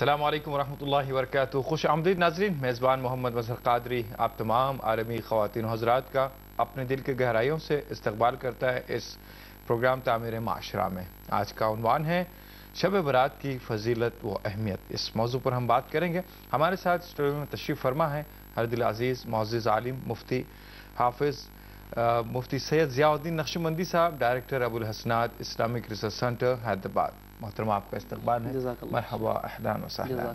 السلام علیکم ورحمۃ اللہ وبرکاتہ۔ خوش آمدید ناظرین، میزبان محمد مظہر قادری آپ تمام عالمی خواتین و حضرات کا اپنے دل کے گہرائیوں سے استقبال کرتا ہے اس پروگرام تعمیر معاشرہ میں۔ آج کا عنوان ہے شب برات کی فضیلت و اہمیت۔ اس موضوع پر ہم بات کریں گے۔ ہمارے ساتھ اسٹوڈیو میں تشریف فرما ہے ہر دل عزیز معزز عالم مفتی حافظ مفتی سید ضیاء الدین نقشبندی صاحب، director Abulhasanat Islamic research centre Hyderabad. محترم آپ کا استقبال ہے، مرحبا، اہلاً و سہلاً۔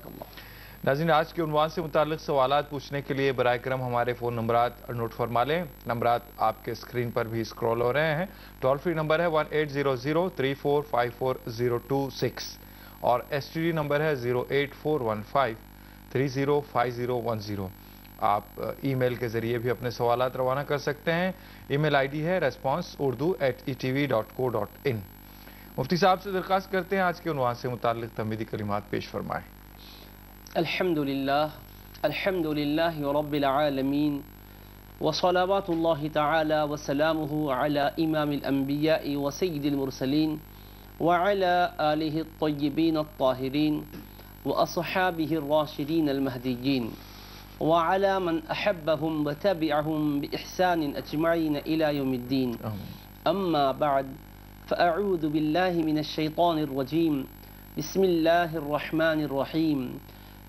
ناظرین، آج کے عنوان سے متعلق سوالات پوچھنے کے لیے برائے کرم ہمارے فون نمبرات نوٹ فرما لیں۔ نمبرات آپ کے اسکرین پر بھی اسکرول ہو رہے ہیں۔ ٹول فری نمبر ہے 1800345026 اور ایس ٹی ڈی نمبر ہے 08415305010۔ آپ ای میل کے ذریعے بھی اپنے سوالات روانہ کر سکتے ہیں۔ ای میل آئی ڈی ہے response.urdu@etv.co.in۔ مفتی صاحب سے درخواست کرتے ہیں آج کے عنوان سے متعلق تمہیدی کلمات پیش فرمائیں۔ الحمدللہ رب العالمین وصلوات اللہ تعالی وسلامہ علی امام الانبیاء وسید المرسلین وعلی آلہ الطیبین الطاہرین واصحابہ الراشدین المہدیین وعلی من احبہم وتبعہم بإحسان اجمعین الى یوم الدین۔ اما بعد فأعوذ باللہ من الشیطان الرجیم، بسم اللہ الرحمن الرحیم۔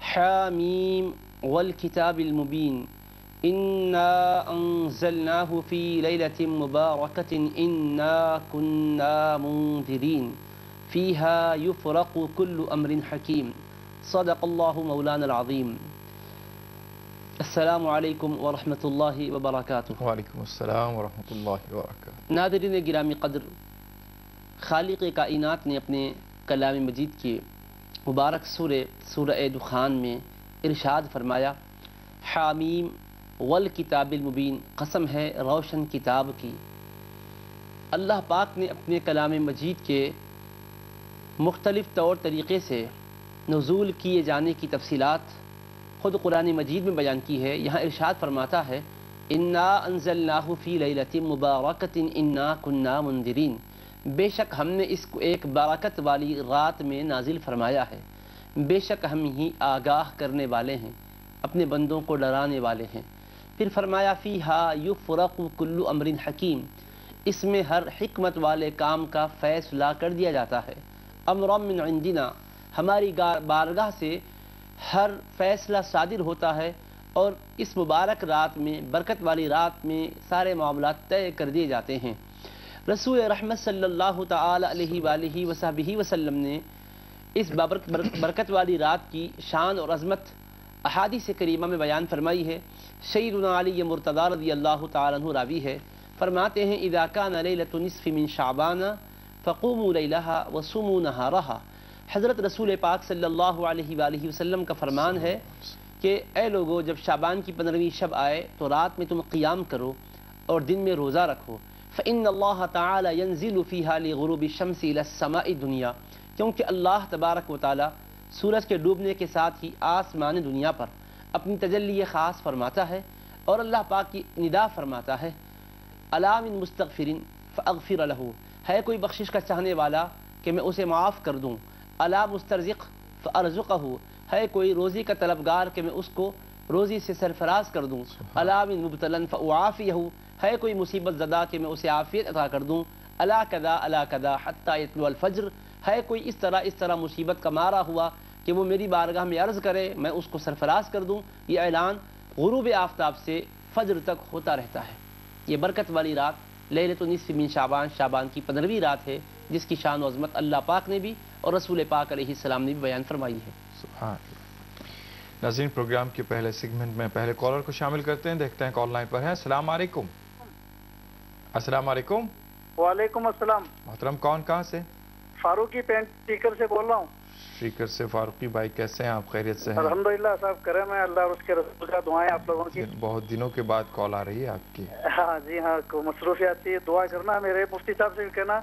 حامیم والکتاب المبین، انا انزلناہ فی لیلۃ مبارکۃ انا کننا منذرین فیہا یفرق کل امر حکیم۔ صدق اللہ مولانا العظیم۔ السلام علیکم ورحمۃ اللہ وبرکاتہ۔ وعلیکم السلام ورحمۃ اللہ وبرکاتہ۔ ناظرین گرامی قدر، خالق کائنات نے اپنے کلام مجید کی مبارک سورہ دخان میں ارشاد فرمایا، حامیم والکتاب المبین، قسم ہے روشن کتاب کی۔ اللہ پاک نے اپنے کلام مجید کے مختلف طور طریقے سے نزول کیے جانے کی تفصیلات خود قرآن مجید میں بیان کی ہے۔ یہاں ارشاد فرماتا ہے، انا انزلناہ فی لیلۃ مبارکۃ انا کننا منذرین، بے شک ہم نے اس کو ایک برکت والی رات میں نازل فرمایا ہے، بے شک ہم ہی آگاہ کرنے والے ہیں، اپنے بندوں کو ڈرانے والے ہیں۔ پھر فرمایا فیہا یفرق کل امر حکیم، اس میں ہر حکمت والے کام کا فیصلہ کر دیا جاتا ہے۔ امرا من عندنا، ہماری بارگاہ سے ہر فیصلہ صادر ہوتا ہے، اور اس مبارک رات میں، برکت والی رات میں سارے معاملات طے کر دیے جاتے ہیں۔ رسول رحمت صلی اللہ تعالی علیہ وآلہ وصحبہ وسلم نے اس برکت والی رات کی شان اور عظمت احادیث کریمہ میں بیان فرمائی ہے۔ سیدنا علی مرتضی رضی اللہ تعالیٰ عنہ راوی ہے، فرماتے ہیں اذا کان لیلۃ نصف من شعبان فقوموا لیلہا وصوموا نہارہا۔ حضرت رسول پاک صلی اللہ علیہ وآلہ وسلم کا فرمان ہے کہ اے لوگو، جب شعبان کی 15ویں شب آئے تو رات میں تم قیام کرو اور دن میں روزہ رکھو۔ فإن اللہ تعالی ینزل فیہا لغروب الشمس الی السماء الدنیا، کیونکہ اللہ تبارک و تعالی سورج کے ڈوبنے کے ساتھ ہی آسمان دنیا پر اپنی تجلی خاص فرماتا ہے، اور اللہ پاک کی ندا فرماتا ہے، الا من مستغفر فاغفر لہ، ہے کوئی بخشش کا چاہنے والا کہ میں اسے معاف کر دوں، الا مسترزق فارزقہ، ہے کوئی روزی کا طلبگار کہ میں اس کو روزی سے سرفراز کر دوں، الا من مبتلا فاعافیہ، ہے کوئی مصیبت زدہ کہ میں اسے عافیت عطا کر دوں، الا کذا حتی یطلع الفجر، ہے کوئی اس طرح مصیبت کا مارا ہوا کہ وہ میری بارگاہ میں عرض کرے میں اس کو سرفراز کر دوں۔ یہ اعلان غروب آفتاب سے فجر تک ہوتا رہتا ہے۔ یہ برکت والی رات لیلۃ نصف من شعبان، شعبان کی 15ویں رات ہے، جس کی شان و عظمت اللہ پاک نے بھی اور رسول پاک علیہ السلام نے بھی بیان فرمائی ہے۔ سبحان اللہ۔ ناظرین، پروگرام کے پہلے سیگمنٹ میں پہلے کالر کو شامل کرتے ہیں، دیکھتے ہیں کال لائن پر ہیں۔ السلام علیکم۔ السلام علیکم۔ وعلیکم السلام۔ محترم کون، کہاں سے؟ فاروقی پینٹ سیکر سے بول رہا ہوں۔ شیکر سے فاروقی بھائی، کیسے ہیں آپ؟ خیریت سے ہیں؟ الحمدللہ صاحب، کرم ہے اللہ اور اس کے رسول کا، دعائیں آپ لوگوں کی۔ بہت دنوں کے بعد کال آ رہی ہے آپ کی۔ ہاں جی ہاں، مصروفیات تھی، دعا کرنا میرے مفتی صاحب سے بھی کہنا،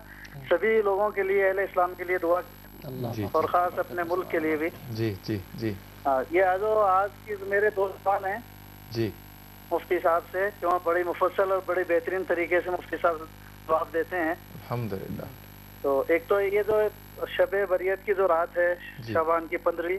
سبھی لوگوں کے لیے، اہل اسلام کے لیے دعا، اور خاص اپنے ملک کے لیے بھی۔ جی جی جی۔ یہ آج کی میرے دو سوال ہیں جی مفتی صاحب سے، کیوں بڑی مفصل اور بڑی بہترین طریقے سے مفتی صاحب جواب دیتے ہیں۔ الحمدللہ۔ تو ایک تو یہ جو شب بریت کی جو رات ہے، شعبان کی 15ویں،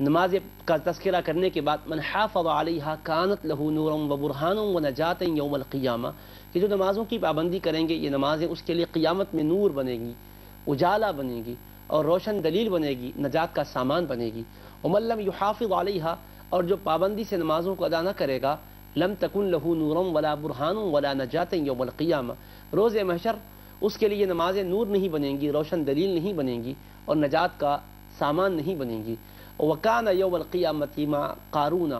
نماز کا تذکرہ کرنے کے بعد من حافظ علیہا کانت لہ نورا و برہانا و نجات یوم القیامہ، کہ جو نمازوں کی پابندی کریں گے یہ نمازیں اس کے لیے قیامت میں نور بنے گی، اجالا بنے گی اور روشن دلیل بنے گی، نجات کا سامان بنے گی۔ ومن لم یحافظ علیہا، اور جو پابندی سے نمازوں کو ادا نہ کرے گا، لم تکن لہ نورا ولا برہان ولا نجات یوم القیامہ، روز محشر اس کے لیے نمازیں نور نہیں بنیں گی، روشن دلیل نہیں بنیں گی اور نجات کا سامان نہیں بنیں گی۔ وَكَانَ يَوْمَ الْقِيَامَةِ مَعَ قَارُونَ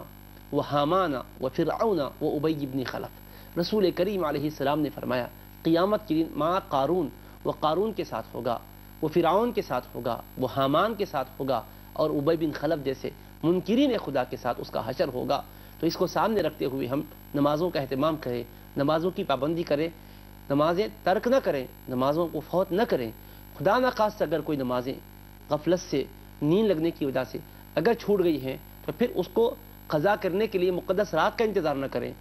وَحَامَانَ وَفِرْعَوْنَ وَأُبَيِّ بْنِ خَلَف، رسول کریم علیہ السلام نے فرمایا قیامت کے دن مع قارون، وہ قارون کے ساتھ ہوگا، وہ فرعون کے ساتھ ہوگا، وہ حامان کے ساتھ ہوگا اور ابی بن خلف جیسے منکرین خدا کے ساتھ اس کا حشر ہوگا۔ تو اس کو سامنے رکھتے ہوئے ہم نمازوں کا اہتمام کریں، نمازوں کی پابندی کریں، نمازیں ترک نہ کریں، نمازوں کو فوت نہ کریں۔ خدا نخواستہ اگر کوئی نمازیں غفلت سے، نیند لگنے کی وجہ سے اگر چھوٹ گئی ہیں تو پھر اس کو قضا کرنے کے لیے مقدس رات کا انتظار نہ کریں،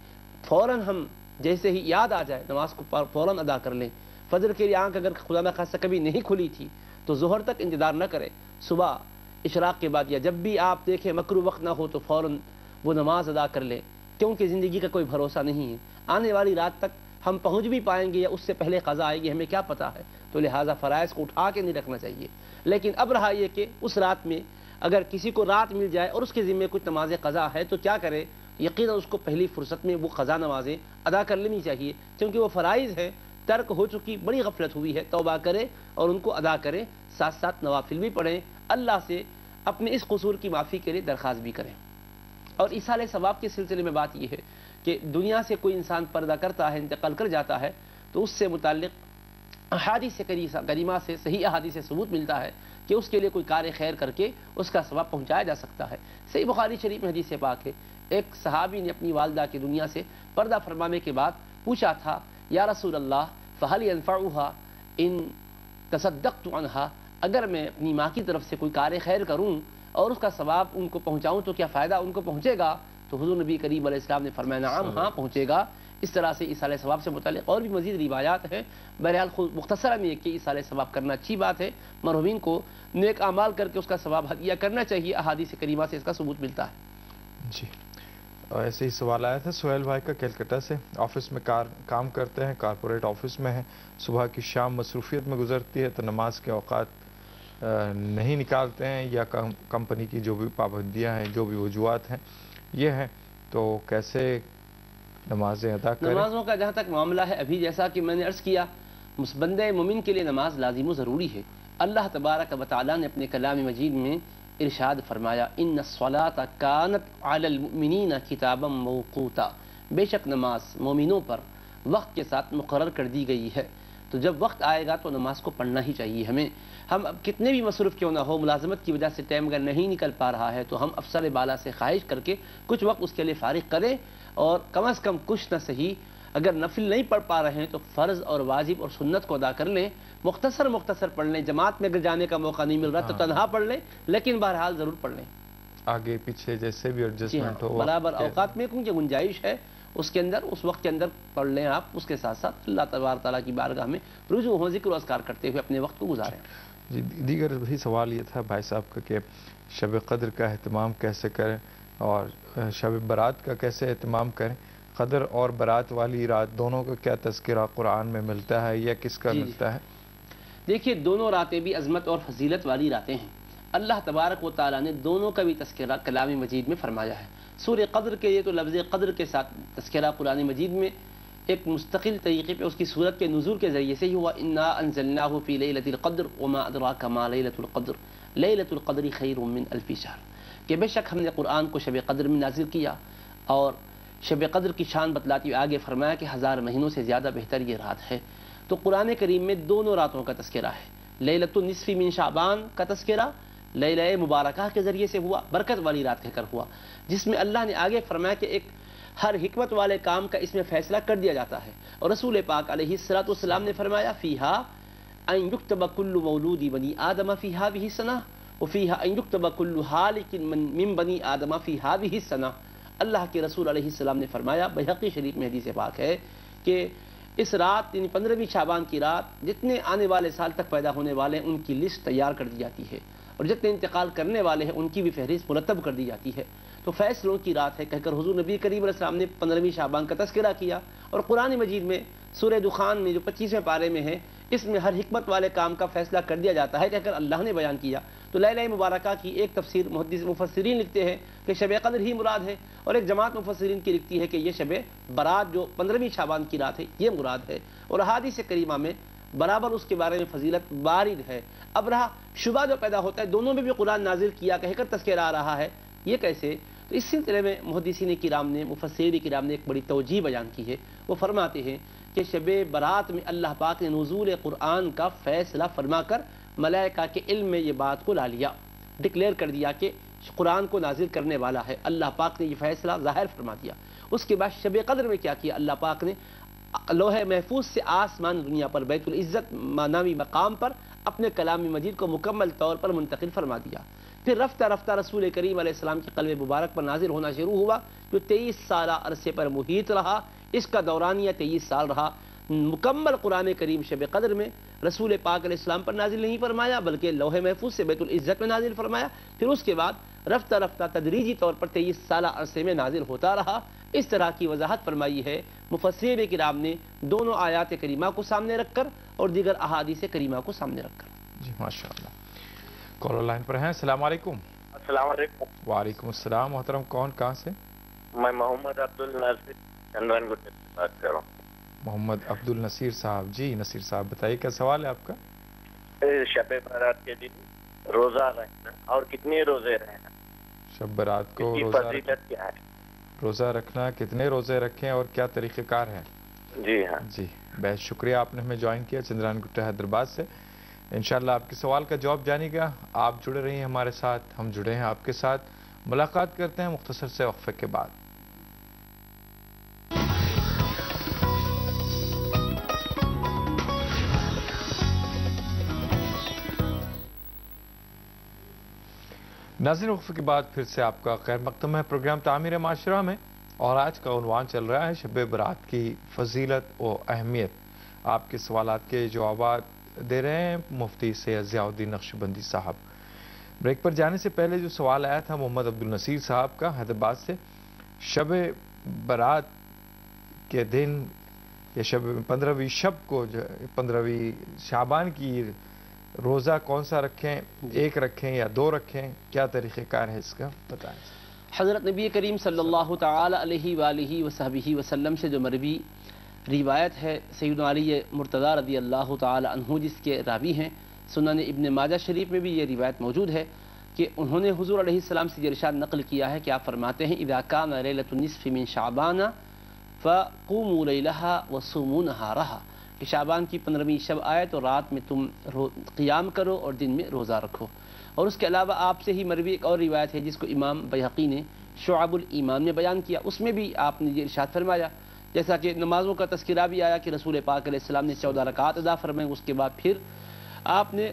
فوراً ہم جیسے ہی یاد آ جائے نماز کو فوراً ادا کر لیں۔ فجر کے لیے آنکھ اگر خدا نخواستہ کبھی نہیں کھلی تھی تو ظہر تک انتظار نہ کریں، صبح اشراق کے بعد یا جب بھی آپ دیکھیں مکروہ وقت نہ ہو تو فوراً وہ نماز ادا کر لیں، کیونکہ زندگی کا کوئی بھروسہ نہیں ہے، آنے والی رات تک ہم پہنچ بھی پائیں گے یا اس سے پہلے قضا آئے گی، ہمیں کیا پتہ ہے۔ تو لہٰذا فرائض کو اٹھا کے نہیں رکھنا چاہیے۔ لیکن اب رہا یہ کہ اس رات میں اگر کسی کو رات مل جائے اور اس کے ذمے کچھ نماز قضا ہے تو کیا کرے؟ یقیناً اس کو پہلی فرصت میں وہ قضا نمازیں ادا کر لینی چاہیے، کیونکہ وہ فرائض ہیں، ترک ہو چکی، بڑی غفلت ہوئی ہے، توبہ کرے اور ان کو ادا کرے، ساتھ ساتھ نوافل بھی پڑھیں، اللہ سے اپنے اس قصور کی معافی کے لیے درخواست بھی کریں۔ اور ایصال ثواب کے سلسلے میں بات یہ ہے کہ دنیا سے کوئی انسان پردہ کرتا ہے، انتقال کر جاتا ہے، تو اس سے متعلق احادیث کریمہ سے، صحیح احادیث سے ثبوت ملتا ہے کہ اس کے لیے کوئی کار خیر کر کے اس کا ثواب پہنچایا جا سکتا ہے۔ صحیح بخاری شریف میں حدیث پاک ہے، ایک صحابی نے اپنی والدہ کی دنیا سے پردہ فرمانے کے بعد پوچھا تھا یا رسول اللہ فہل ینفعها ان تصدقت عنها، اگر میں اپنی ماں کی طرف سے کوئی کار خیر کروں اور اس کا ثواب ان کو پہنچاؤں تو کیا فائدہ ان کو پہنچے گا؟ تو حضور نبی کریم علیہ السلام نے فرمایا نعم، ہاں پہنچے گا۔ اس طرح سے ایصال ثواب سے متعلق اور بھی مزید روایات ہیں۔ بہرحال مختصرا میں کہ ایصال ثواب کرنا اچھی بات ہے، مرحومین کو نیک اعمال کر کے اس کا ثواب ہدیہ کرنا چاہیے، احادیث کریمہ سے اس کا ثبوت ملتا ہے۔ جی، اور ایسے ہی سوال آیا تھا سہیل بھائی کا کیلکٹا سے، آفس میں کام کرتے ہیں، کارپوریٹ آفس میں ہیں، صبح کی شام مصروفیت میں گزرتی ہے تو نماز کے اوقات نہیں نکالتے ہیں، یا کمپنی کی جو بھی پابندیاں ہیں، جو بھی وجوہات ہیں یہ ہیں، تو کیسے نمازیں ادا کریں؟ نمازوں کا جہاں تک معاملہ ہے، ابھی جیسا کہ میں نے عرض کیا، بندہ مومن کے لیے نماز لازم و ضروری ہے۔ اللہ تبارک و تعالیٰ نے اپنے کلام مجید میں ارشاد فرمایا ان الصلاۃ کانت علی المؤمنین کتابا موقوتا، بے شک نماز مومنوں پر وقت کے ساتھ مقرر کر دی گئی ہے۔ تو جب وقت آئے گا تو نماز کو پڑھنا ہی چاہیے ہمیں۔ ہم اب کتنے بھی مصروف کیوں نہ ہو، ملازمت کی وجہ سے ٹائم اگر نہیں نکل پا رہا ہے تو ہم افسر بالا سے خواہش کر کے کچھ وقت اس کے لیے فارغ کریں، اور کم از کم کچھ نہ صحیح اگر نفل نہیں پڑھ پا رہے ہیں تو فرض اور واجب اور سنت کو ادا کر لیں، مختصر پڑھ لیں۔ جماعت میں اگر جانے کا موقع نہیں مل رہا تو تنہا پڑھ لیں، لیکن بہرحال ضرور پڑھ لیں، آگے پیچھے جیسے بھی ایڈجسٹمنٹ ہو، برابر اوقات میں کیونکہ گنجائش ہے اس کے اندر، اس وقت کے اندر پڑھ لیں آپ، اس کے ساتھ ساتھ اللہ تبارک تعالیٰ کی بارگاہ میں رجوع ہوں، ذکر و اذکار کرتے ہوئے اپنے وقت کو گزاریں۔ جی، دیگر بھی سوال یہ تھا بھائی صاحب کا کہ شب قدر کا اہتمام کیسے کریں اور شب برات کا کیسے اہتمام کریں؟ قدر اور برات والی رات دونوں کا کیا تذکرہ قرآن میں ملتا ہے یا کس کا ملتا ہے؟ دیکھیے دونوں راتیں بھی عظمت اور فضیلت والی راتیں ہیں، اللہ تبارک و تعالیٰ نے دونوں کا بھی تذکرہ کلام مجید میں فرمایا ہے۔ سورہ قدر کے لیے تو لفظ قدر کے ساتھ تذکرہ قرآن مجید میں ایک مستقل طریقے پہ اس کی صورت کے نزول کے ذریعے سے ہی ہوا، انا انزلناہ فی لیلۃ القدر وما ادراک ما لیلۃ القدر لیلۃ القدر خیر من الف شہر، کہ بے شک ہم نے قرآن کو شب قدر میں نازل کیا، اور شب قدر کی شان بتلاتی ہوئے آگے فرمایا کہ 1000 مہینوں سے زیادہ بہتر یہ رات ہے۔ تو قرآن کریم میں دونوں راتوں کا تذکرہ ہے، لیلۃ النصف من شعبان کا تذکرہ لیلہ مبارکہ کے ذریعے سے ہوا، برکت والی رات کہہ کر ہوا، جس میں اللہ نے آگے فرمایا کہ ایک ہر حکمت والے کام کا اس میں فیصلہ کر دیا جاتا ہے، اور رسول پاک علیہ الصلوۃ والسلام نے فرمایا فیہا ان یکتب کل مولود بنی آدم فی ہذہ السنہ وفیہا ان یکتب کل ہالک من بنی آدم فی ہذہ السنہ۔ اللہ کے رسول علیہ السلام نے فرمایا، بحقی شریف میں حدیث پاک ہے کہ اس رات یعنی 15ویں شعبان کی رات جتنے آنے والے سال تک پیدا ہونے والے ان کی لسٹ تیار کر دی جاتی ہے، اور جتنے انتقال کرنے والے ہیں ان کی بھی فہرست مرتب کر دی جاتی ہے۔ تو فیصلوں کی رات ہے کہہ کر حضور نبی کریم علیہ السلام نے 15ویں شعبان کا تذکرہ کیا، اور قرآن مجید میں سورہ دخان میں جو 25ویں پارے میں ہے اس میں ہر حکمت والے کام کا فیصلہ کر دیا جاتا ہے کہہ کر اللہ نے بیان کیا۔ تو لیلہ مبارکہ کی ایک تفسیر مفسرین لکھتے ہیں کہ شب قدر ہی مراد ہے، اور ایک جماعت مفسرین کی لکھتی ہے کہ یہ شب برات جو 15ویں شعبان کی رات ہے یہ مراد ہے، اور احادیث کریمہ میں برابر اس کے بارے میں فضیلت وارد ہے۔ اب رہا شبہ جو پیدا ہوتا ہے دونوں میں بھی قرآن نازل کیا کہہ کر تذکرہ آ رہا ہے، یہ کیسے؟ تو اس سلسلے میں محدثین کرام نے، مفسرین کرام نے ایک بڑی توجیہ بیان کی ہے۔ وہ فرماتے ہیں کہ شب برات میں اللہ پاک نے نزول قرآن کا فیصلہ فرما کر ملائکہ کے علم میں یہ بات کو لا لیا، ڈکلیئر کر دیا کہ قرآن کو نازل کرنے والا ہے، اللہ پاک نے یہ فیصلہ ظاہر فرما دیا۔ اس کے بعد شب قدر میں کیا کیا؟ اللہ پاک نے لوح محفوظ سے آسمان دنیا پر بیت العزت نامی مقام پر اپنے کلام مجید کو مکمل طور پر منتقل فرما دیا۔ پھر رفتہ رفتہ رسول کریم علیہ السلام کی قلب مبارک پر نازل ہونا شروع ہوا، جو 23 سالہ عرصے پر محیط رہا۔ اس کا دورانیہ 23 سال رہا۔ مکمل قرآن کریم شب قدر میں رسول پاک علیہ السلام پر نازل نہیں فرمایا، بلکہ لوح محفوظ سے بیت العزت میں نازل فرمایا۔ پھر اس کے بعد رفتہ رفتہ تدریجی طور پر 23 سالہ عرصے میں نازل ہوتا رہا۔ اس طرح کی وضاحت فرمائی ہے مفسرین کرام نے دونوں آیات کریمہ کو سامنے رکھ کر اور دیگر احادیث کریمہ کو سامنے رکھ کر۔ جی ماشاءاللہ۔ کالر لائن پر ہیں، السلام علیکم۔ السلام علیکم۔ وعلیکم السلام۔ محترم کون، کہاں سے؟ میں محمد عبدالناصر چندرن گٹے سے بات کر رہا ہوں۔ محمد عبد النصیر صاحب، جی نصیر صاحب بتائیے کیا سوال ہے آپ کا؟ شب برات کے دن روزہ رکھنا اور کتنے روزے رہنا، شب برات کو فضیلت کیا ہے؟ روزہ رکھنا، کتنے روزے رکھیں اور کیا طریقہ کار ہے؟ جی ہاں جی بہت شکریہ، آپ نے ہمیں جوائن کیا چندران گٹا حیدرآباد سے۔ انشاءاللہ آپ کے سوال کا جواب جانے گا۔ آپ جڑے رہی ہیں ہمارے ساتھ، ہم جڑے ہیں آپ کے ساتھ۔ ملاقات کرتے ہیں مختصر سے وقفے کے بعد۔ ناظرین وقفے کے بعد پھر سے آپ کا خیر مقدم ہے پروگرام تعمیر معاشرہ میں، اور آج کا عنوان چل رہا ہے شب برات کی فضیلت و اہمیت۔ آپ کے سوالات کے جوابات دے رہے ہیں مفتی سید ضیاء الدین نقشبندی صاحب۔ بریک پر جانے سے پہلے جو سوال آیا تھا محمد عبد النصیر صاحب کا حیدرآباد سے، شب برات کے دن یا 15ویں شب کو 15ویں شعبان کی روزہ کون سا رکھیں، ایک رکھیں یا 2 رکھیں، کیا طریقہ کار ہے اس کا بتائیں۔ حضرت نبی کریم صلی اللہ تعالی علیہ وآلہ وصحبہ وسلم سے جو مروی روایت ہے سیدنا علی مرتضیٰ رضی اللہ تعالی عنہ جس کے راوی ہیں، سنن ابن ماجہ شریف میں بھی یہ روایت موجود ہے کہ انہوں نے حضور علیہ السلام سے یہ ارشاد نقل کیا ہے کہ آپ فرماتے ہیں اذا کان لیلۃ النصف من شعبان فقوموا لیلہا وصوموا نہارہا، کہ شعبان کی 15ویں شب آئے تو رات میں تم قیام کرو اور دن میں روزہ رکھو۔ اور اس کے علاوہ آپ سے ہی مروی ایک اور روایت ہے جس کو امام بیہقی نے شعب الایمان میں بیان کیا، اس میں بھی آپ نے یہ ارشاد فرمایا، جیسا کہ نمازوں کا تذکرہ بھی آیا کہ رسول پاک علیہ السلام نے 14 رکعات ادا فرمائیں، اس کے بعد پھر آپ نے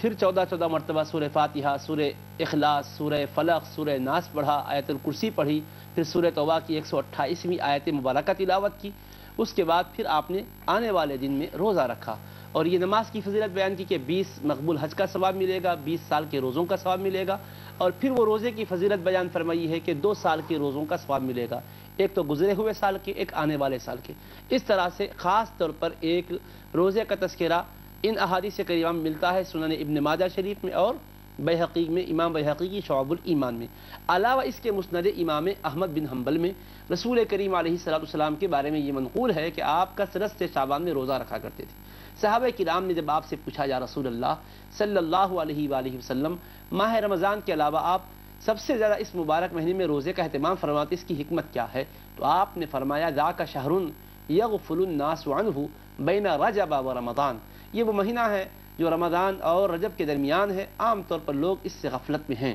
14 مرتبہ سورہ فاتحہ، سورہ اخلاص، سورہ فلق، سورہ ناس پڑھا، آیت الکرسی پڑھی، پھر سورہ توبہ کی 128ویں آیت مبارکہ تلاوت کی۔ اس کے بعد پھر آپ نے آنے والے دن میں روزہ رکھا، اور یہ نماز کی فضیلت بیان کی کہ 20 مقبول حج کا ثواب ملے گا، 20 سال کے روزوں کا ثواب ملے گا، اور پھر وہ روزے کی فضیلت بیان فرمائی ہے کہ 2 سال کے روزوں کا ثواب ملے گا، ایک تو گزرے ہوئے سال کے، ایک آنے والے سال کے۔ اس طرح سے خاص طور پر ایک روزے کا تذکرہ ان احادیث کریمہ میں ملتا ہے سنن ابن ماجہ شریف میں اور بیہقی میں، امام بیہقی کی شعب الایمان میں۔ علاوہ اس کے مسند امام احمد بن حنبل میں رسول کریم علیہ السلام کے بارے میں یہ منقول ہے کہ آپ کثرت سے شعبان میں روزہ رکھا کرتے تھے۔ صحابہ کرام نے جب آپ سے پوچھا یا رسول اللہ صلی اللہ علیہ وآلہ وسلم، ماہ رمضان کے علاوہ آپ سب سے زیادہ اس مبارک مہینے میں روزے کا اہتمام فرماتے، اس کی حکمت کیا ہے؟ تو آپ نے فرمایا ذاک شہر یغفل الناس عنہ بین رجب و رمضان، یہ وہ مہینہ ہے جو رمضان اور رجب کے درمیان ہے، عام طور پر لوگ اس سے غفلت میں ہیں۔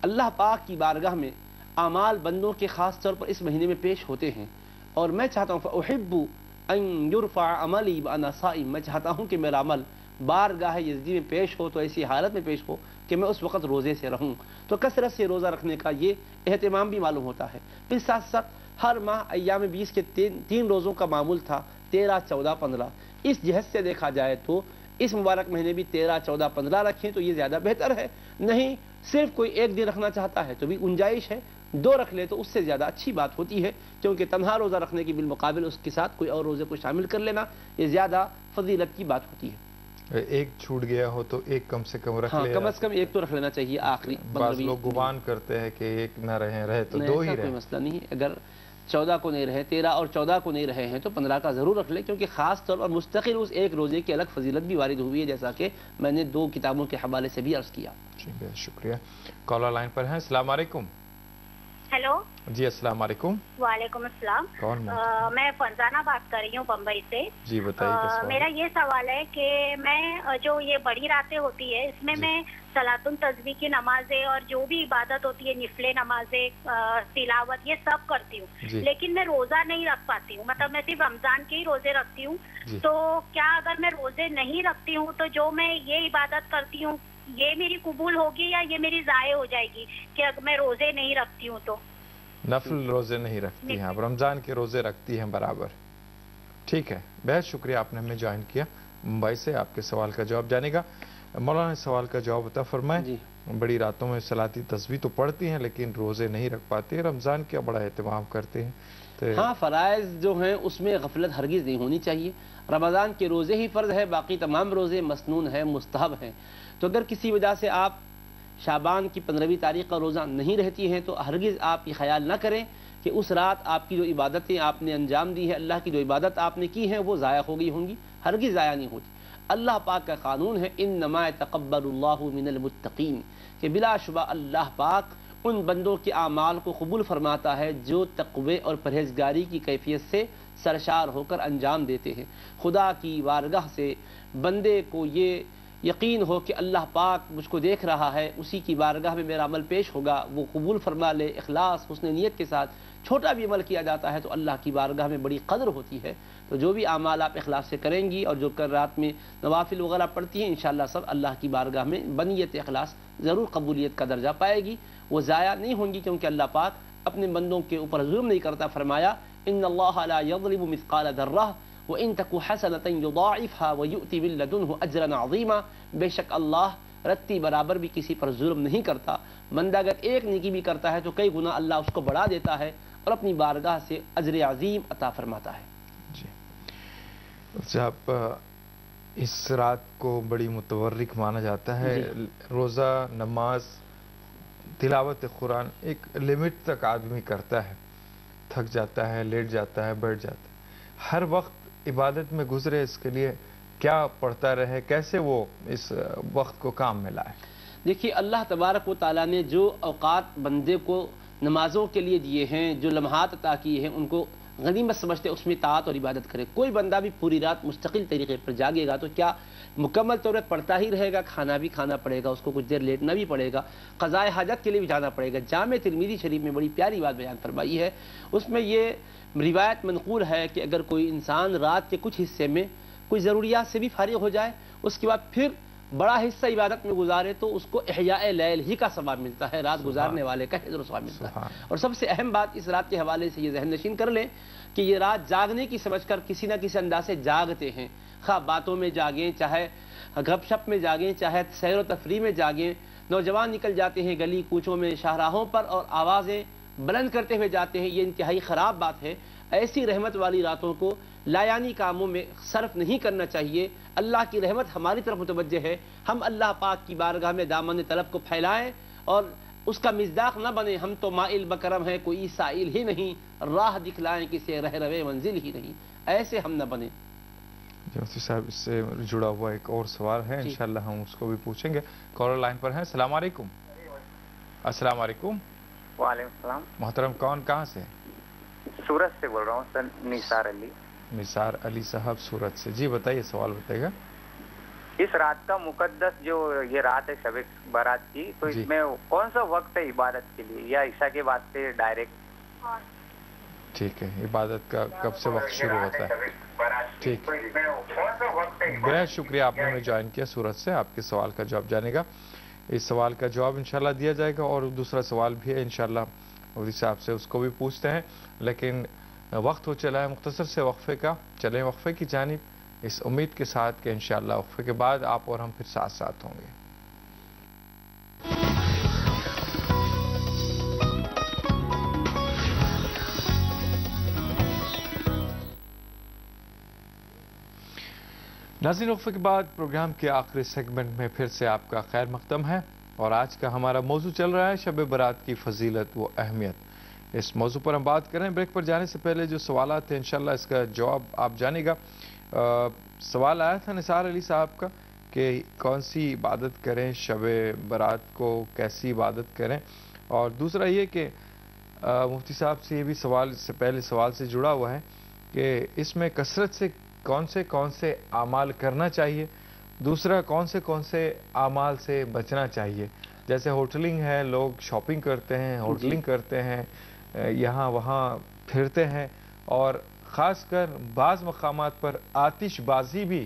اللہ پاک کی بارگاہ میں اعمال بندوں کے خاص طور پر اس مہینے میں پیش ہوتے ہیں، اور میں چاہتا ہوں فاحب ان یرفع عملی وانا صائم، میں چاہتا ہوں کہ میرا عمل بارگاہ یزدی میں پیش ہو تو ایسی حالت میں پیش ہو کہ میں اس وقت روزے سے رہوں، تو کثرت سے روزہ رکھنے کا یہ اہتمام بھی معلوم ہوتا ہے۔ پھر ساتھ ساتھ ہر ماہ ایام 20 کے 3 روزوں کا معمول تھا، 13، 14، 15۔ اس جہت سے دیکھا جائے تو اس مبارک مہینے بھی 13, 14, 15 رکھیں تو یہ زیادہ بہتر ہے. نہیں صرف کوئی ایک دن رکھنا چاہتا ہے تو بھی گنجائش ہے, 2 رکھ لے تو اس سے زیادہ اچھی بات ہوتی ہے, کیونکہ تنہا روزہ رکھنے کے بالمقابل اس کے ساتھ کوئی اور روزے کو شامل کر لینا یہ زیادہ فضیلت کی بات ہوتی ہے. ایک چھوٹ گیا ہو تو ایک کم سے کم رکھ لے, کم از کم ایک تو رکھ لینا چاہیے آخری. بعض لوگ گمان کرتے ہیں کہ ایک نہ رہے تو 2 ہی رہے. کوئی مسئلہ نہیں ہے, اگر 14 کو نہیں رہے, 13 اور 14 کو نہیں رہے ہیں تو 15 کا ضرور رکھ لیں, کیونکہ خاص طور پر مستقل اس ایک روزے کی الگ فضیلت بھی وارد ہوئی ہے, جیسا کہ میں نے 2 کتابوں کے حوالے سے بھی عرض کیا. جی بہت شکریہ. کالر لائن پر ہیں. السلام علیکم. ہیلو جی السلام علیکم. وعلیکم السلام. کون میں فرزانہ بات کر رہی ہوں بمبئی سے. جی بتائیے. میرا یہ سوال ہے کہ میں جو یہ بڑی راتیں ہوتی ہے اس میں میں صلاۃ التسبیح کی نمازیں اور جو بھی عبادت ہوتی ہے, نفل نمازیں, تلاوت, یہ سب کرتی ہوں, لیکن میں روزہ نہیں رکھ پاتی ہوں. مطلب میں صرف رمضان کے ہی روزے رکھتی ہوں. تو کیا اگر میں روزے نہیں رکھتی ہوں تو جو میں یہ عبادت کرتی ہوں یہ میری قبول ہوگی یا یہ میری ضائع ہو جائے گی کہ اگر میں روزے نہیں رکھتی ہوں تو؟ نفل روزے نہیں رکھتی ہیں آپ, رمضان کے روزے رکھتی ہیں برابر. ٹھیک ہے, بہت شکریہ آپ نے ہمیں جوائن کیا ممبئی سے. آپ کے سوال کا جواب جانے گا. مولانا سوال کا جواب عطا فرمائیں. بڑی راتوں میں صلاۃ تسبیح تو پڑھتی ہیں لیکن روزے نہیں رکھ پاتی, رمضان کا بڑا اہتمام کرتے ہیں. ہاں, فرائض جو ہیں اس میں غفلت ہرگز نہیں ہونی چاہیے. رمضان کے روزے ہی فرض ہے, باقی تمام روزے مسنون ہیں, مستحب ہیں. تو اگر کسی وجہ سے آپ شعبان کی 15ویں تاریخ کا روزہ نہیں رہتی ہیں تو ہرگز آپ یہ خیال نہ کریں کہ اس رات آپ کی جو عبادتیں آپ نے انجام دی ہیں, اللہ کی جو عبادت آپ نے کی ہیں وہ ضائع ہو گئی ہوں گی. ہرگز ضائع نہیں ہوتی. اللہ پاک کا قانون ہے انما یتقبل اللہ من المتقین, کہ بلا شبہ اللہ پاک ان بندوں کے اعمال کو قبول فرماتا ہے جو تقوی اور پرہیزگاری کی کیفیت سے سرشار ہو کر انجام دیتے ہیں. خدا کی بارگاہ سے بندے کو یہ یقین ہو کہ اللہ پاک مجھ کو دیکھ رہا ہے, اسی کی بارگاہ میں میرا عمل پیش ہوگا, وہ قبول فرما لے. اخلاص حسن نیت کے ساتھ چھوٹا بھی عمل کیا جاتا ہے تو اللہ کی بارگاہ میں بڑی قدر ہوتی ہے. تو جو بھی اعمال آپ اخلاص سے کریں گی اور جو کر رات میں نوافل وغیرہ پڑھتی ہیں انشاءاللہ سب اللہ کی بارگاہ میں بنیت اخلاص ضرور قبولیت کا درجہ پائے گی, وہ ضائع نہیں ہوں گی, کیونکہ اللہ پاک اپنے بندوں کے اوپر ظلم نہیں کرتا. فرمایا ان اللہ لا یظلم مثقال ذرہ وَإِن تَكُ حَسَنَةً يُضَاعِفْهَا وَيُؤْتِ مِن لَّدُنْهُ أَجْرًا عَظِيمًا. بے شک اللہ رتی برابر بھی کسی پر ظلم نہیں کرتا. بندہ اگر ایک نیکی بھی کرتا ہے تو کئی گنا اللہ اس کو بڑھا دیتا ہے اور اپنی بارگاہ سے اجر عظیم عطا فرماتا ہے. جی صاحب, اس رات کو بڑی متورک مانا جاتا ہے. روزہ, نماز, تلاوت قرآن ایک لمٹ تک آدمی کرتا ہے, تھک جاتا ہے, لیٹ جاتا ہے, بیٹھ جاتا ہے. ہر وقت عبادت میں گزرے, اس کے لیے کیا پڑھتا رہے, کیسے وہ اس وقت کو کام میں لائے؟ دیکھیے اللہ تبارک و تعالیٰ نے جو اوقات بندے کو نمازوں کے لیے دیے ہیں, جو لمحات عطا کیے ہیں, ان کو غنیمت سمجھتے اس میں طاعت اور عبادت کرے. کوئی بندہ بھی پوری رات مستقل طریقے پر جاگے گا تو کیا مکمل طور پر پڑھتا ہی رہے گا؟ کھانا بھی کھانا پڑے گا, اس کو کچھ دیر لیٹنا بھی پڑے گا, قضاء حاجت کے لیے بھی جانا پڑے گا. جامع ترمذی شریف میں بڑی پیاری بات بیان فرمائی ہے, اس میں یہ روایت منقول ہے کہ اگر کوئی انسان رات کے کچھ حصے میں کوئی ضروریات سے بھی فارغ ہو جائے, اس کے بعد پھر بڑا حصہ عبادت میں گزارے تو اس کو احیاء لیل ہی کا ثواب ملتا ہے, رات گزارنے والے کا حضر و ثواب ملتا ہے. اور سب سے اہم بات اس رات کے حوالے سے یہ ذہن نشین کر لیں کہ یہ رات جاگنے کی سمجھ کر کسی نہ کسی انداز سے جاگتے ہیں, خواہ باتوں میں جاگیں, چاہے گپ شپ میں جاگیں, چاہے سیر و تفریح میں جاگیں. نوجوان نکل جاتے ہیں گلی کوچوں میں, شاہراہوں پر اور آوازیں بلند کرتے ہوئے جاتے ہیں, یہ انتہائی خراب بات ہے. ایسی رحمت والی راتوں کو لایانی کاموں میں صرف نہیں کرنا چاہیے. اللہ کی رحمت ہماری طرف متوجہ ہے, ہم اللہ پاک کی بارگاہ میں دامن طلب کو پھیلائیں اور اس کا مصداق نہ بنے. ہم تو مائل بکرم ہیں, کوئی سائل ہی نہیں, راہ دکھلائیں کسی رہ روے منزل ہی نہیں, ایسے ہم نہ بنیں. مفتی صاحب اس سے جڑا ہوا ایک اور سوال ہے, انشاءاللہ ہم اس کو بھی پوچھیں گے. کالر لائن پر ہیں. السلام علیکم. السلام علیکم. وعلیکم السلام. محترم کون, کہاں سے؟ سورت سے بول رہا ہوں سر. نثار علی. نثار علی صاحب سورت سے. جی بتائیے, سوال بتائیے گا. اس رات کا مقدس جو یہ رات ہے شب برات کی, تو اس میں کون سا وقت ہے عبادت کے لیے, یا عشاء کے بعد سے ڈائریکٹ؟ ٹھیک ہے, عبادت کا کب سے وقت شروع ہوتا ہے؟ ٹھیک, بہت شکریہ آپ نے ہمیں جوائن کیا سورت سے. آپ کے سوال کا جواب جانے گا. اس سوال کا جواب انشاءاللہ دیا جائے گا, اور دوسرا سوال بھی ہے انشاءاللہ مفتی صاحب سے, اس کو بھی پوچھتے ہیں. لیکن وقت ہو چلا ہے مختصر سے وقفے کا. چلیں وقفے کی جانب, اس امید کے ساتھ کہ انشاءاللہ وقفے کے بعد آپ اور ہم پھر ساتھ ساتھ ہوں گے۔ ناظرین، وقفے کے بعد پروگرام کے آخری سیگمنٹ میں پھر سے آپ کا خیر مقدم ہے، اور آج کا ہمارا موضوع چل رہا ہے شب برات کی فضیلت و اہمیت۔ اس موضوع پر ہم بات کریں۔ بریک پر جانے سے پہلے جو سوالات ہیں انشاءاللہ اس کا جواب آپ جانیں گا۔ سوال آیا تھا نثار علی صاحب کا کہ کون سی عبادت کریں شب برات کو، کیسی عبادت کریں، اور دوسرا یہ کہ مفتی صاحب سے یہ بھی سوال اس سے پہلے سوال سے جڑا ہوا ہے کہ اس میں کثرت سے کون سے اعمال کرنا چاہیے، دوسرا کون سے اعمال سے بچنا چاہیے۔ جیسے ہوٹلنگ ہے، لوگ شاپنگ کرتے ہیں، ہوٹلنگ کرتے ہیں، یہاں وہاں پھرتے ہیں، اور خاص کر بعض مقامات پر آتش بازی بھی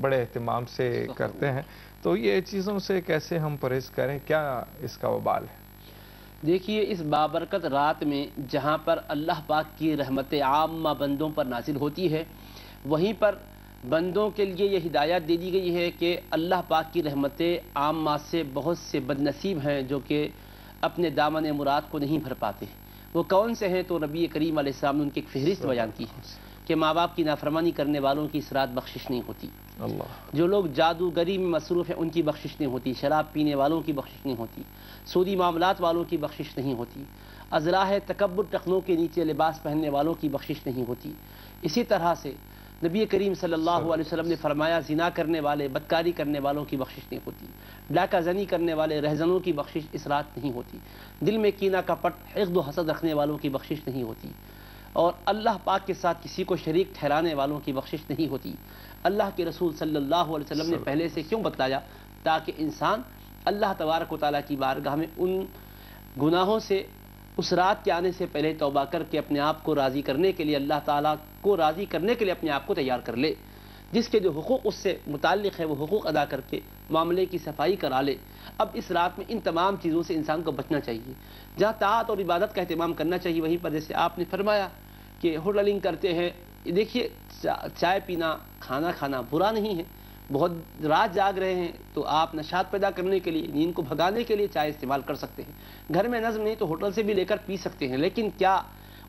بڑے اہتمام سے کرتے ہیں، تو یہ چیزوں سے کیسے ہم پرہیز کریں، کیا اس کا وبال ہے؟ دیکھیے، اس بابرکت رات میں جہاں پر اللہ پاک کی رحمت عامہ بندوں پر نازل ہوتی ہے، وہیں پر بندوں کے لیے یہ ہدایت دے دی گئی ہے کہ اللہ پاک کی رحمت عامہ سے بہت سے بد نصیب ہیں جو کہ اپنے دامن مراد کو نہیں بھر پاتے۔ وہ کون سے ہیں؟ تو نبی کریم علیہ السلام نے ان کی ایک فہرست بیان کی ہے کہ ماں باپ کی نافرمانی کرنے والوں کی اس رات بخشش نہیں ہوتی، جو لوگ جادوگری میں مصروف ہیں ان کی بخشش نہیں ہوتی، شراب پینے والوں کی بخشش نہیں ہوتی، سودی معاملات والوں کی بخشش نہیں ہوتی، اضلاع تکبر ٹخنوں کے نیچے لباس پہننے والوں کی بخشش نہیں ہوتی۔ اسی طرح سے نبی کریم صلی اللہ علیہ وسلم نے فرمایا زنا کرنے والے، بدکاری کرنے والوں کی بخشش نہیں ہوتی، ڈاکہ زنی کرنے والے رہزنوں کی بخشش اس رات نہیں ہوتی، دل میں کینہ کپٹ، حقد و حسد رکھنے والوں کی بخشش نہیں ہوتی، اور اللہ پاک کے ساتھ کسی کو شریک ٹھہرانے والوں کی بخشش نہیں ہوتی۔ اللہ کے رسول صلی اللہ علیہ وسلم نے پہلے سے کیوں بتلایا؟ تاکہ انسان اللہ تبارک و تعالیٰ کی بارگاہ میں ان گناہوں سے اس رات کے آنے سے پہلے توبہ کر کے اپنے آپ کو راضی کرنے کے لیے، اللہ تعالیٰ کو راضی کرنے کے لیے اپنے آپ کو تیار کر لے، جس کے جو حقوق اس سے متعلق ہے وہ حقوق ادا کر کے معاملے کی صفائی کرا لے۔ اب اس رات میں ان تمام چیزوں سے انسان کو بچنا چاہیے۔ جہاں طاعت اور عبادت کا اہتمام کرنا چاہیے، وہیں پر جیسے آپ نے فرمایا کہ ہوٹلنگ کرتے ہیں، دیکھیے چائے پینا، کھانا کھانا برا نہیں ہے، بہت رات جاگ رہے ہیں تو آپ نشاط پیدا کرنے کے لیے، نیند کو بھگانے کے لیے چائے استعمال کر سکتے ہیں، گھر میں نظم نہیں تو ہوٹل سے بھی لے کر پی سکتے ہیں، لیکن کیا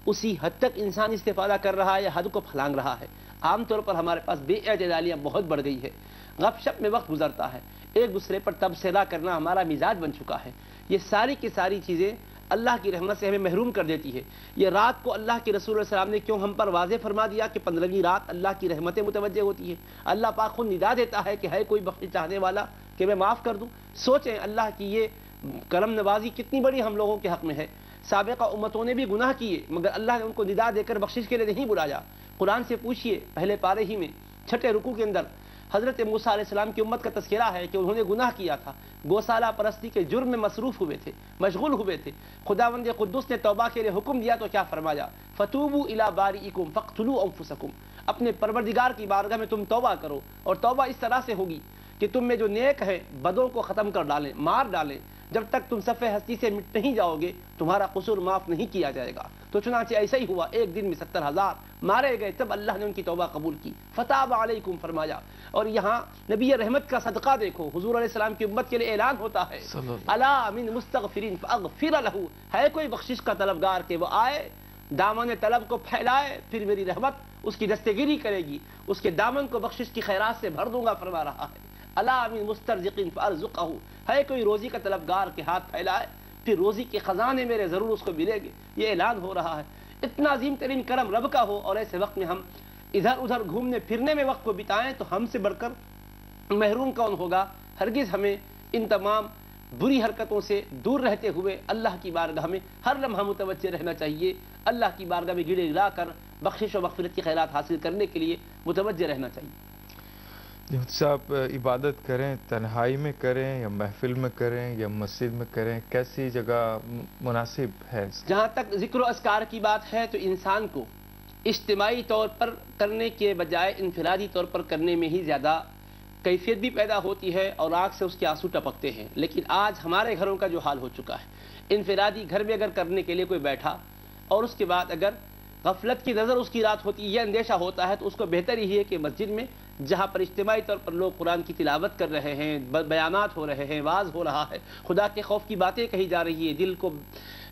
اسی حد تک انسان استفادہ کر رہا ہے یا حد کو پھلانگ رہا ہے؟ عام طور پر ہمارے پاس بے اعتدالیاں بہت بڑھ گئی ہے، غپ شپ میں وقت گزرتا ہے، ایک دوسرے پر تبصرہ کرنا ہمارا مزاج بن چکا ہے۔ یہ ساری کی ساری چیزیں اللہ کی رحمت سے ہمیں محروم کر دیتی ہے۔ یہ رات کو اللہ کے رسول صلی اللہ علیہ وسلم نے کیوں ہم پر واضح فرما دیا کہ 15ویں رات اللہ کی رحمتیں متوجہ ہوتی ہے؟ اللہ پاک خود ندا دیتا ہے کہ ہے کوئی بخشش چاہنے والا کہ میں معاف کر دوں۔ سوچیں اللہ کی یہ کرم نوازی کتنی بڑی ہم لوگوں کے حق میں ہے۔ سابقہ امتوں نے بھی گناہ کیے مگر اللہ نے ان کو ندا دے کر بخشش کے لیے نہیں بلایا۔ قرآن سے پوچھئے، پہلے پارے ہی میں 6 رکوع کے اندر حضرت موسیٰ علیہ السلام کی امت کا تذکرہ ہے کہ انہوں نے گناہ کیا تھا، گوسالہ پرستی کے جرم میں مصروف ہوئے تھے، مشغول ہوئے تھے۔ خداوند قدوس نے توبہ کے لیے حکم دیا تو کیا فرمایا؟ فَتُوبُوا إِلَىٰ بَارِئِكُمْ فَاقْتُلُوا أَنفُسَكُمْ، اپنے پروردگار کی بارگاہ میں تم توبہ کرو، اور توبہ اس طرح سے ہوگی کہ تم میں جو نیک ہے بدوں کو ختم کر ڈالیں، مار ڈالیں۔ جب تک تم صفحہ ہستی سے مٹ نہیں جاؤ گے تمہارا قصور معاف نہیں کیا جائے گا۔ تو چنانچہ ایسا ہی ہوا، ایک دن میں 70,000 مارے گئے، تب اللہ نے ان کی توبہ قبول کی، فتاب علیکم فرمایا۔ اور یہاں نبی رحمت کا صدقہ دیکھو، حضور علیہ السلام کی امت کے لیے اعلان ہوتا ہے، الا من مستغفرین فاغفر لہ، ہے کوئی بخشش کا طلبگار کہ وہ آئے دامن طلب کو پھیلائے، پھر میری رحمت اس کی دستگیری کرے گی، اس کے دامن کو بخشش کی خیرات سے بھر دوں گا، فرما رہا ہے۔ الا من مسترزقین فارزقہ، ہے کوئی روزی کا طلبگار کے ہاتھ پھیلائے، پھر روزی کے خزانے میرے ضرور اس کو ملے گے۔ یہ اعلان ہو رہا ہے۔ اتنا عظیم ترین کرم رب کا ہو اور ایسے وقت میں ہم ادھر ادھر گھومنے پھرنے میں وقت کو بتائیں تو ہم سے بڑھ کر محروم کون ہوگا؟ ہرگز ہمیں ان تمام بری حرکتوں سے دور رہتے ہوئے اللہ کی بارگاہ میں ہر لمحہ متوجہ رہنا چاہیے، اللہ کی بارگاہ میں گڑ گڑا کر بخشش و مغفرت کی خیرات حاصل کرنے کے لیے متوجہ رہنا چاہیے۔ مفتی صاحب، عبادت کریں تنہائی میں کریں یا محفل میں کریں یا مسجد میں کریں، کیسی جگہ مناسب ہے؟ جہاں تک ذکر و اذکار کی بات ہے تو انسان کو اجتماعی طور پر کرنے کے بجائے انفرادی طور پر کرنے میں ہی زیادہ کیفیت بھی پیدا ہوتی ہے اور آنکھ سے اس کے آنسو ٹپکتے ہیں۔ لیکن آج ہمارے گھروں کا جو حال ہو چکا ہے، انفرادی گھر میں اگر کرنے کے لیے کوئی بیٹھا اور اس کے بعد اگر غفلت کی نظر اس کی رات ہوتی ہے، یہ اندیشہ ہوتا ہے، تو اس کو بہتر ہی ہے کہ مسجد میں جہاں پر اجتماعی طور پر لوگ قرآن کی تلاوت کر رہے ہیں، بیانات ہو رہے ہیں، واعظ ہو رہا ہے، خدا کے خوف کی باتیں کہی جا رہی ہے، دل کو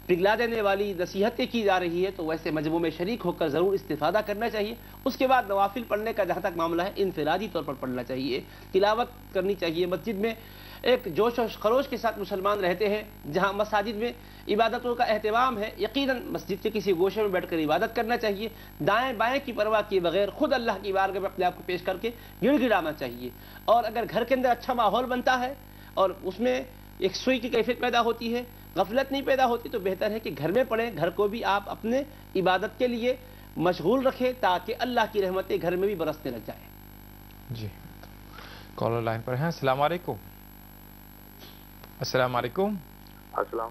پگھلا دینے والی نصیحتیں کی جا رہی ہے، تو ویسے مجموعوں میں شریک ہو کر ضرور استفادہ کرنا چاہیے۔ اس کے بعد نوافل پڑھنے کا جہاں تک معاملہ ہے انفرادی طور پر پڑھنا چاہیے، تلاوت کرنی چاہیے۔ مسجد میں ایک جوش و خروش کے ساتھ مسلمان رہتے ہیں، جہاں مساجد میں عبادتوں کا اہتمام ہے، یقیناً مسجد کے کسی گوشے میں بیٹھ کر عبادت کرنا چاہیے، دائیں بائیں کی پرواہ کیے بغیر خود اللہ کی بارگاہ میں اپنے آپ کو پیش کر کے گڑ گڑانا چاہیے۔ اور اگر گھر کے اندر اچھا ماحول بنتا ہے اور اس میں ایک سوئی کی کیفیت پیدا ہوتی ہے، غفلت نہیں پیدا ہوتی، تو بہتر ہے کہ گھر میں پڑھیں، گھر کو بھی آپ اپنے عبادت کے لیے مشغول رکھیں تاکہ اللہ کی رحمتیں گھر میں بھی برسنے لگ جائیں۔ جی کالر لائن پر ہیں۔ السلام علیکم۔ السلام علیکم۔ السلام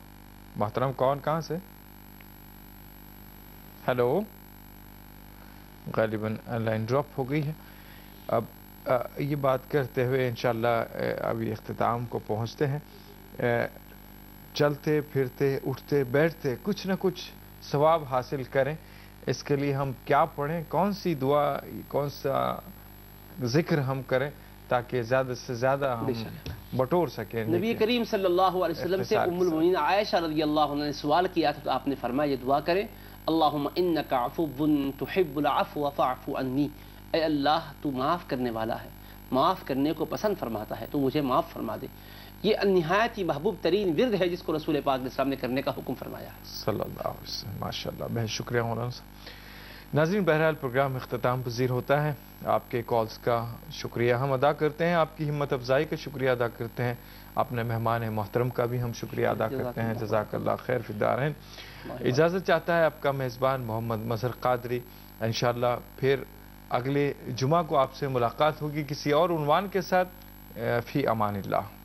محترم، کون کہاں سے؟ ہیلو، غالباً لائن ڈراپ ہو گئی ہے۔ اب یہ بات کرتے ہوئے انشاءاللہ ابھی اختتام کو پہنچتے ہیں۔ چلتے پھرتے اٹھتے بیٹھتے کچھ نہ کچھ ثواب حاصل کریں، اس کے لیے ہم کیا پڑھیں، کون سی دعا، کون سا ذکر ہم کریں تاکہ زیادہ سے زیادہ ہم بٹور سکیں۔ نبی کریم صلی اللہ علیہ وسلم سے ام المؤمنین عائشہ رضی اللہ عنہ نے سوال کیا تھا تو آپ نے فرمایا یہ دعا کریں، اللہم انک عفو تحب العفو فاعف عنی، اے اللہ تو معاف کرنے والا ہے، معاف کرنے کو پسند فرماتا ہے، تو مجھے معاف فرما دے۔ یہ نہایت ہی محبوب ترین ورد ہے جس کو رسول پاک نے سامنے کرنے کا حکم فرمایا ہے صلی اللہ علیہ وسلم۔ ماشاءاللہ، بہت شکریہ مولانا صاحب۔ ناظرین، بہرحال پروگرام اختتام پذیر ہوتا ہے۔ آپ کے کالز کا شکریہ ہم ادا کرتے ہیں، آپ کی ہمت افزائی کا شکریہ ادا کرتے ہیں، اپنے مہمان محترم کا بھی ہم شکریہ ادا کرتے ہیں۔ جزاک اللہ خیر فی الدارین۔ اجازت چاہتا ہے آپ کا میزبان محمد مظہر قادری۔ انشاءاللہ پھر اگلے جمعہ کو آپ سے ملاقات ہوگی کسی اور عنوان کے ساتھ۔ فی امان اللہ۔